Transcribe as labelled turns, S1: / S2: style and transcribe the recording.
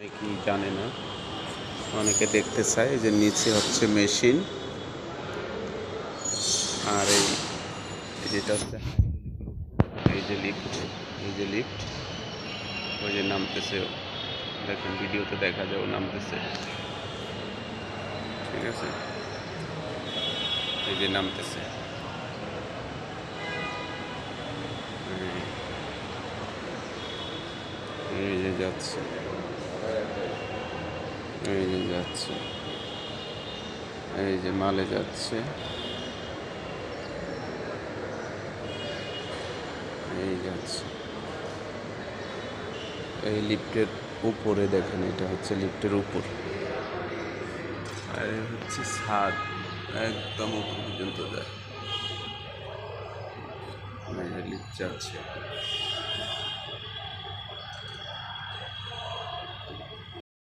S1: অনেকেই জানে না, অনেকে দেখতে চায় যে নিচে হচ্ছে মেশিন, আর যেটা হচ্ছে এই যে লিফট, ওই যে নামতেছে, দেখেন ভিডিওতে দেখা যায় ও নামতেছে, ঠিক আছে, এই যে নামতেছে, এই যে যাচ্ছে, এই যে যাচ্ছে, এই যে মালে যাচ্ছে, এই যাচ্ছে, এই লিফটের উপরে দেখেন, এটা হচ্ছে লিফটের উপর, আর হচ্ছে ছাদ একদম উপর পর্যন্ত যায়, লিফট যাচ্ছে।